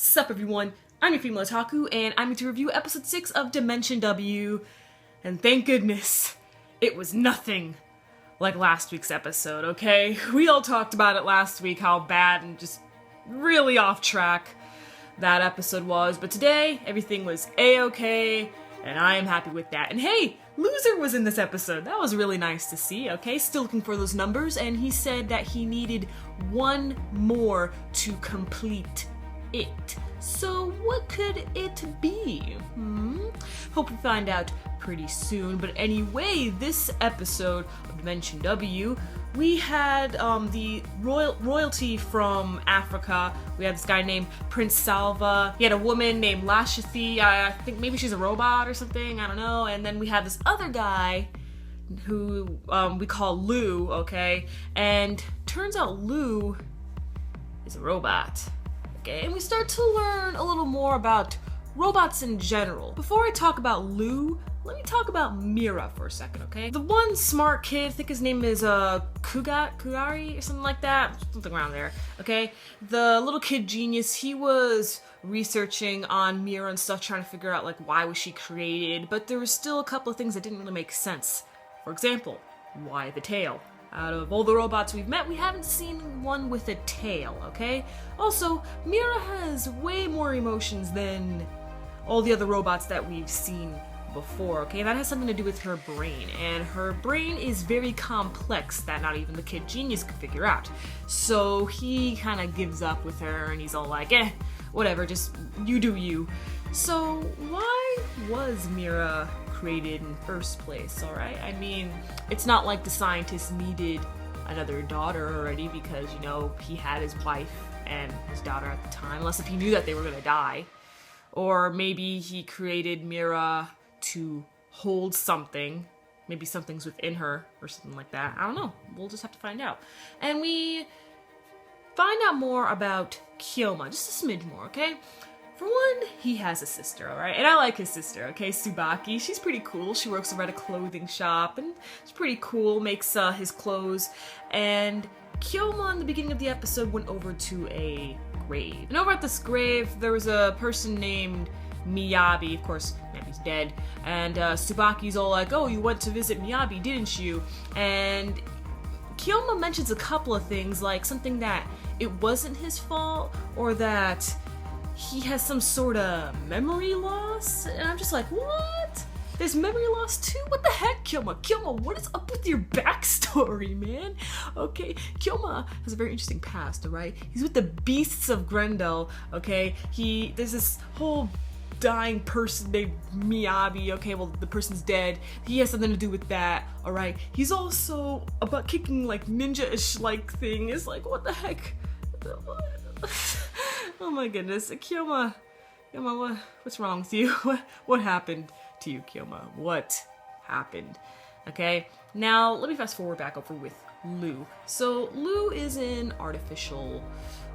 Sup everyone, I'm your female otaku, and I'm here to review episode 6 of Dimension W, and thank goodness, it was nothing like last week's episode, okay? We all talked about it last week, how bad and just really off track that episode was, but today, everything was a-okay, and I am happy with that. And hey, Loser was in this episode. That was really nice to see, okay? Still looking for those numbers, and he said that he needed one more to complete it. So what could it be? Hope we find out pretty soon. But anyway, this episode of Dimension W, we had the royalty from Africa. We had this guy named Prince Salva. He had a woman named Lashathi. I think maybe she's a robot or something. I don't know. And then we had this other guy who we call Lou, okay? And turns out Lou is a robot. Okay, and we start to learn a little more about robots in general. Before I talk about Lou, let me talk about Mira for a second, okay? The one smart kid, I think his name is Kugari or something like that, something around there, okay? The little kid genius, he was researching on Mira and stuff, trying to figure out like why was she created, but there was still a couple of things that didn't really make sense. For example, why the tail? Out of all the robots we've met, we haven't seen one with a tail, okay? Also, Mira has way more emotions than all the other robots that we've seen before, okay? That has something to do with her brain, and her brain is very complex that not even the kid genius could figure out. So he kind of gives up with her, and he's all like, whatever, just you do you. So why was Mira created in the first place, alright? I mean, it's not like the scientist needed another daughter already because, you know, he had his wife and his daughter at the time, unless if he knew that they were gonna die. Or maybe he created Mira to hold something. Maybe something's within her or something like that. I don't know. We'll just have to find out. And we find out more about Kyoma, just a smidge more, okay? For one, he has a sister, alright? And I like his sister, okay? Tsubaki. She's pretty cool. She works over at a clothing shop, and she's pretty cool, makes his clothes. And Kyoma, in the beginning of the episode, went over to a grave. And over at this grave, there was a person named Miyabi. Of course, Miyabi's dead. And Tsubaki's all like, oh, you went to visit Miyabi, didn't you? And Kyoma mentions a couple of things, like something that it wasn't his fault, or that he has some sort of memory loss, and I'm just like, what? There's memory loss too? What the heck, Kyoma? Kyoma, what is up with your backstory, man? Okay, Kyoma has a very interesting past, alright? He's with the Beasts of Grendel, okay? There's this whole dying person named Miyabi, okay? Well, the person's dead. He has something to do with that, alright? He's also about kicking, like, ninja-ish, like, thing. It's like, what the heck? Oh my goodness, Kyoma, what's wrong with you? What happened to you, Kyoma? What happened? Okay, now let me fast forward back over with Lou. So Lou is an artificial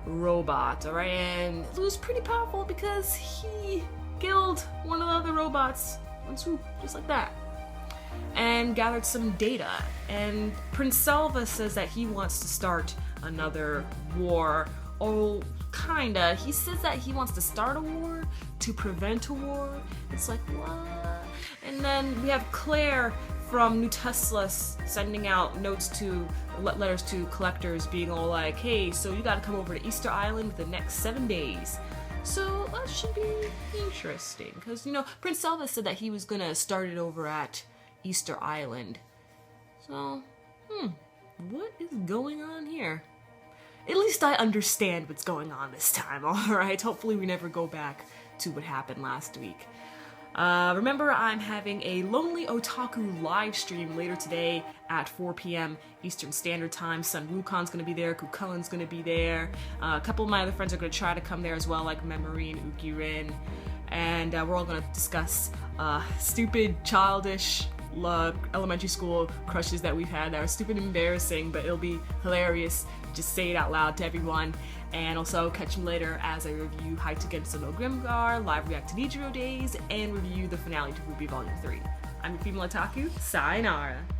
robot, alright, and Lou's pretty powerful because he killed one of the other robots, one swoop, just like that, and gathered some data. And Prince Salva says that he wants to start another war. Oh, kinda. He says that he wants to start a war to prevent a war. It's like, what? And then we have Claire from New Tesla sending out letters to collectors, being all like, hey, so you gotta come over to Easter Island within the next 7 days. So that should be interesting, because, you know, Prince Salva said that he was gonna start it over at Easter Island. So, what is going on here? At least I understand what's going on this time, alright? Hopefully we never go back to what happened last week. Remember, I'm having a Lonely Otaku live stream later today at 4 p.m. Eastern Standard Time. Sun Wukon's gonna be there, Kukullen's gonna be there. A couple of my other friends are gonna try to come there as well, like Memory and Ukirin. And we're all gonna discuss stupid, childish, elementary school crushes that we've had that are stupid and embarrassing, but it'll be hilarious. Just say it out loud to everyone. And also catch me later as I review Heights Against the No Grimgar, live react to Nijiro Days, and review the finale to RWBY Volume 3. I'm your female otaku, sayonara.